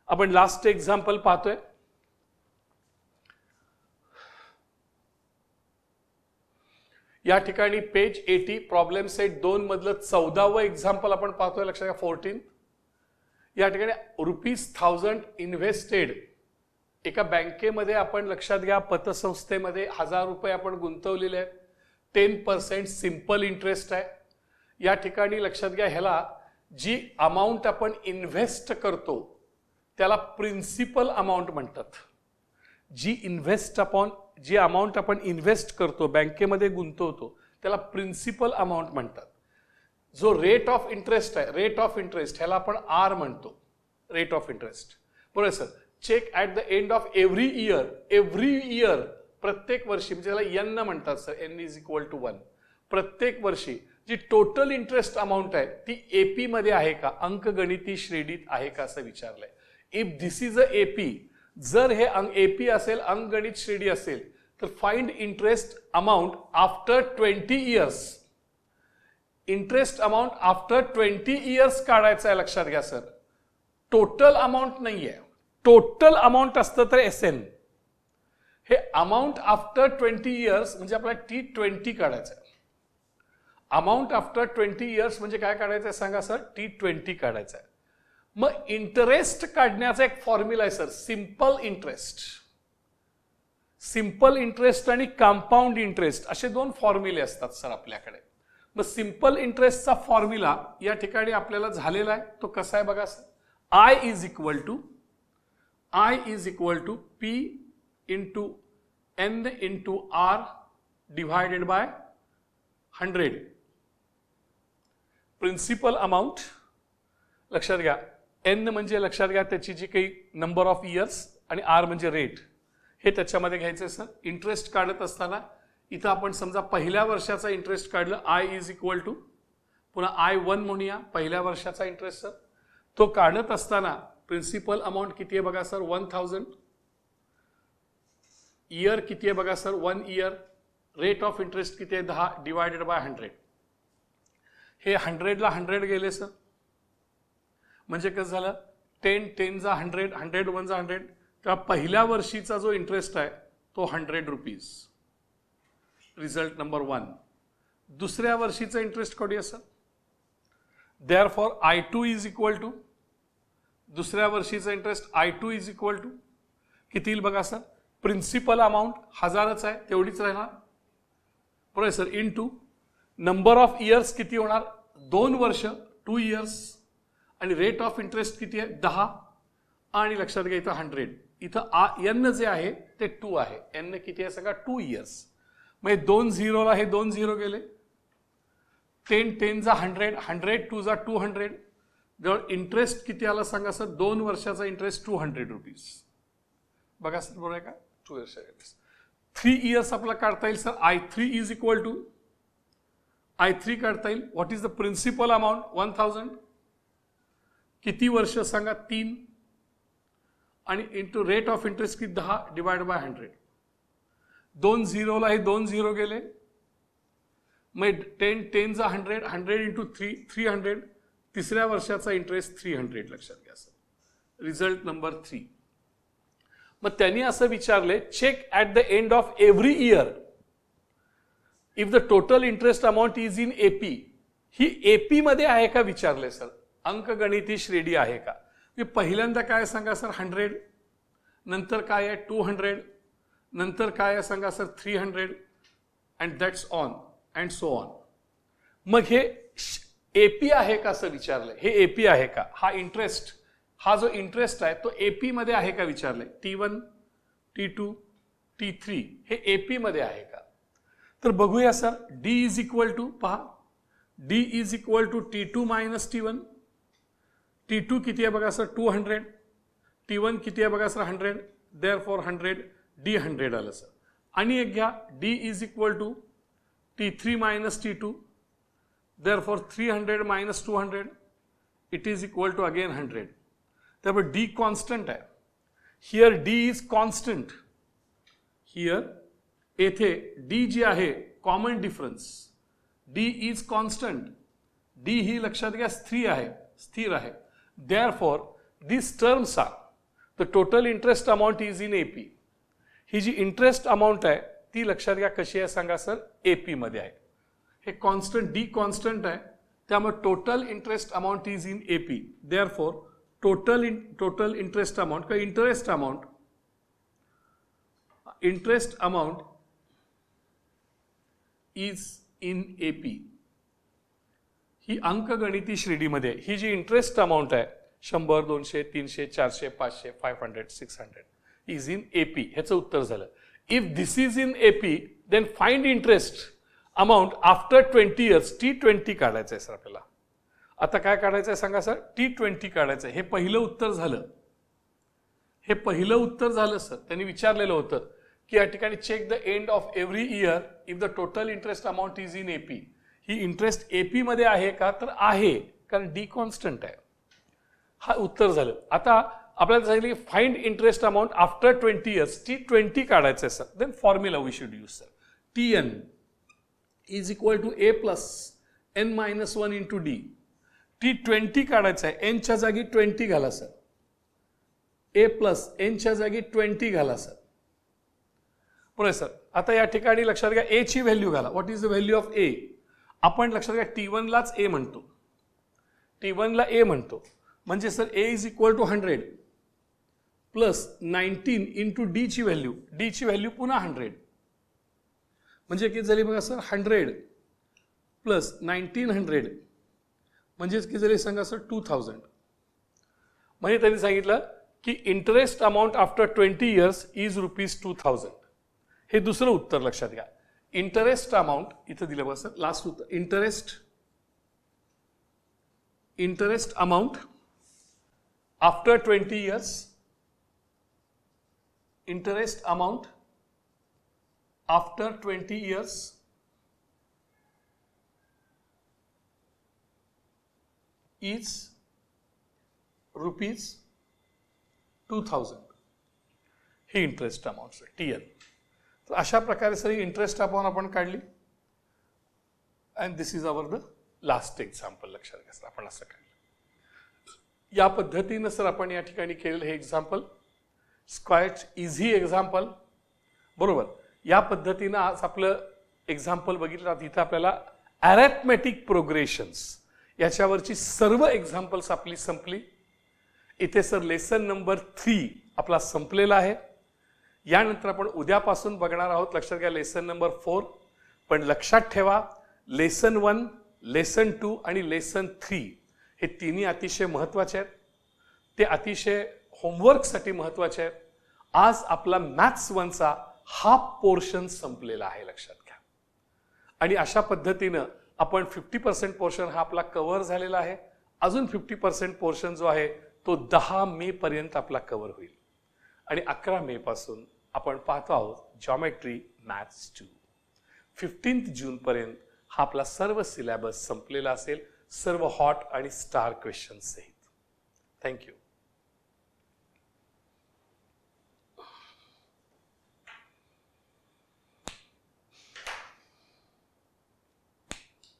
आपण last example पाहतोय. या ठिकाणी पेज 80 प्रॉब्लेम सेट 2 मधलं 14वं एक्झाम्पल आपण पाहतोय. लक्षात घ्या 14. या ठिकाणी ₹1000 इन्व्हेस्टेड एका बँकेमध्ये आपण लक्षात घ्या पतसंस्थेमध्ये ₹1000 आपण गुंतवलेले आहेत. 10% सिंपल इंटरेस्ट आहे. या ठिकाणी लक्षात घ्या ह्याला जी अमाऊंट आपण इन्व्हेस्ट करतो त्याला प्रिन्सिपल अमाऊंट म्हणतात. जी अमाऊंट आपण इन्व्हेस्ट करतो बँकेमध्ये गुंतवतो त्याला प्रिन्सिपल अमाऊंट म्हणतात. जो रेट ऑफ इंटरेस्ट आहे रेट ऑफ इंटरेस्ट ह्याला आपण आर म्हणतो. रेट ऑफ इंटरेस्ट बरोबर sir. Check at the end of every year प्रत्येक वर्षी म्हणजे त्याला एन म्हणतात sir. N is equal to 1. प्रत्येक वर्षी जी टोटल इंटरेस्ट अमाऊंट आहे ती एपी मध्ये आहे का अंकगणिती श्रेणीत आहे का असं विचारलंय. If this is a AP जर हे एपी असेल अंकगणित श्रेणी असेल तर find interest amount after 20 years. Interest amount after 20 years काढायचं आहे. लक्षात घ्या सर टोटल अमाऊंट नाहीये. टोटल अमाऊंट असतं तर एसएन. हे अमाऊंट आफ्टर 20 इयर्स म्हणजे आपल्याला T20 काढायचं आहे. अमाऊंट आफ्टर 20 इयर्स म्हणजे काय काढायचं आहे सांगा सर. T20 काढायचं आहे. मग इंटरेस्ट काढण्याचा एक फॉर्म्युला आहे सर. सिंपल इंटरेस्ट आणि कंपाऊंड इंटरेस्ट असे 2 फॉर्म्युले असतात सर आपल्याकडे. मग सिंपल इंटरेस्टचा फॉर्म्युला या ठिकाणी आपल्याला झालेला आहे. तो कसा आहे बघा sir. I is equal to P into N into R divided by 100. Principal amount लक्षात घ्या. N म्हणजे लक्षात घ्या त्याची जी काही नंबर ऑफ इयर्स आणि R म्हणजे रेट हे त्याच्यामध्ये घ्यायचं सर. इंटरेस्ट काढत असताना इथं आपण समजा पहिल्या वर्षाचा इंटरेस्ट काढलं. I इज इक्वल टू पुन्हा I1 म्हणूया पहिल्या वर्षाचा इंटरेस्ट सर. तो काढत असताना प्रिन्सिपल अमाऊंट किती आहे बघा सर 1000. इयर किती आहे बघा sir 1 year. Rate of interest किती आहे 10 डिवायडेड बाय 100. हे 100 ला 100 गेले सर म्हणजे कसं झालं 10 जा 100 100 1 जा 100. तेव्हा पहिल्या वर्षीचा जो इंटरेस्ट आहे तो ₹100. Result number 1. दुसऱ्या वर्षीचा इंटरेस्ट काढूया sir. Therefore I2 is equal to दुसऱ्या वर्षीचा interest I2 is equal to किती येईल बघा सर. प्रिन्सिपल अमाऊंट 1000च आहे तेवढीच राहणार बरोबर sir. Into number of years किती होणार 2 वर्ष 2 इयर्स आणि रेट ऑफ इंटरेस्ट किती आहे 10 आणि लक्षात घ्या इथं 100. इथं एन जे आहे ते 2 आहे. एन किती आहे सांगा 2 इयर्स. म्हणजे 2 झिरोला हे 2 झिरो गेले. 10 जा 100 100 2 जा 200. जवळ इंटरेस्ट किती आला सांगा सर 2 वर्षाचा इंटरेस्ट ₹200 बघा सर बरोबर आहे का. 2 वर्षाचा इंटरेस्ट 3 इयर्स आपल्याला काढता येईल sir. I3 is equal to I3 काढता येईल. What is the principal amount 1000. किती वर्ष सांगा 3 आणि इंटू रेट ऑफ इंटरेस्ट किती 10 डिवाइड बाय 100. 2 झिरोला हे 2 झिरो गेले. मग 10 जा 100 100 इंटू 300. तिसऱ्या वर्षाचा इंटरेस्ट 300 लक्षात घ्या सर. Result number 3. मग त्यांनी असं विचारले check at the end of every year if the total interest amount is in AP. ही एपी मध्ये आहे का विचारले सर. अंकगणिती श्रेणी आहे का. पहिल्यांदा काय सांगा सर 100. नंतर काय आहे 200. नंतर काय आहे सांगा sir 300 and that's on and so on. मग हे एपी आहे का असं विचारलंय. हे एपी आहे का. हा इंटरेस्ट हा जो इंटरेस्ट आहे तो एपी मध्ये आहे का विचारलंय. T1 T2 T3 हे एपी मध्ये आहे का. तर बघूया sir. D is equal to पहा D is equal to T2 minus T1. T2 किती आहे बघा सर 200. T1 किती आहे बघा सर 100. देअरफॉर 100 D 100 आलं सर. आणि एक घ्या D is equal to T3 minus T2. Therefore 300 minus 200 it is equal to again 100. त्यामुळे D कॉन्स्टंट आहे. Here D is constant. Here येथे D जी आहे common difference D is constant. D ही लक्षात घ्या स्थिर आहे. Therefore this terms are the total interest amount is in AP. ही जी इंटरेस्ट अमाऊंट आहे ती लक्षात घ्या कशी आहे सांगा सर, एपी मध्ये आहे. हे कॉन्स्टंट डी कॉन्स्टंट आहे, त्यामुळे total interest amount is in AP. Therefore total interest amount का interest amount is in AP. ही अंकगणिती श्रेणीमध्ये ही जी इंटरेस्ट अमाऊंट आहे 100, 200, 300, 400, 500, 500, 600 इज इन एपी. ह्याचं उत्तर झालं. If this is in AP then find interest amount after 20 years. T20 काढायचं आहे सर आपल्याला. आता काय काढायचं आहे सांगा सर, T20 काढायचं आहे. हे पहिलं उत्तर झालं सर. त्यांनी विचारलेलं होतं की या ठिकाणी check the end of every year if the total interest amount is in AP. ही इंटरेस्ट एपी मध्ये आहे का, तर आहे, कारण डी कॉन्स्टंट आहे. हा उत्तर झालं. आता आपल्याला सांगितलं की find interest amount after 20 years. T20 काढायचं आहे sir. Then formula we should use sir. TN is equal to A plus N minus 1 into D. T20 काढायचं आहे. N च्या जागी 20 घाला सर. A प्लस N च्या जागी 20 घाला सर. बरोबर सर. आता या ठिकाणी लक्षात घ्या A ची व्हॅल्यू घाला. What is the value of A? आपण लक्षात घ्या T1 लाच A म्हणतो. T1 ला A म्हणतो. म्हणजे sir A is equal to 100 plus 19 into D ची व्हॅल्यू. डी ची व्हॅल्यू पुन्हा 100. म्हणजे किती झाली बघा सर, 100 प्लस 1900 म्हणजे किती झाली सांगा सर, 2000. म्हणजे त्यांनी सांगितलं की interest amount after 20 years is ₹2000. हे दुसरं उत्तर लक्षात घ्या. इंटरेस्ट अमाऊंट इथं दिलं बघा सर, लास्ट उत्तर. Interest amount after 20 years. Interest amount after 20 years is ₹2000. He interest amount TN. तर अशा प्रकारे सर इंटरेस्ट अमाऊंट आपण काढली. And this is our the last example. लक्षात घ्या सर, आपण असं काढलं. या पद्धतीनं सर आपण या ठिकाणी केलेलं हे एक्झाम्पल क्वाइट इझी एक्झाम्पल. बरोबर. या पद्धतीनं आज आपलं एक्झाम्पल बघितलं. इथं आपल्याला अॅरेथमॅटिक प्रोग्रेशन्स याच्यावरची सर्व एक्झाम्पल्स आपली संपली. इथे सर लेसन नंबर 3 आपला संपलेला आहे. यानंतर आपण उद्यापासून बघणार आहोत. लक्षात घ्या लेसन नंबर 4. पण लक्षात ठेवा लेसन 1, लेसन 2 आणि लेसन 3 हे तिन्ही अतिशय महत्त्वाचे आहेत. ते अतिशय होमवर्कसाठी महत्त्वाचे आहेत. आज आपला मॅथ्स 1चा हाफ पोर्शन संपलेला आहे. लक्षात घ्या. आणि अशा पद्धतीनं आपण 50% पोर्शन हा आपला कव्हर झालेला आहे. अजून 50% पोर्शन जो आहे तो 10 मे पर्यंत आपला कव्हर होईल. आणि 11 मे पासून आपण पाहतो आहोत जॉमेट्री मॅथ्स 2. 15 जून पर्यंत हा आपला सर्व सिलेबस संपलेला असेल, सर्व हॉट आणि स्टार क्वेश्चन्स सहित. थँक्यू.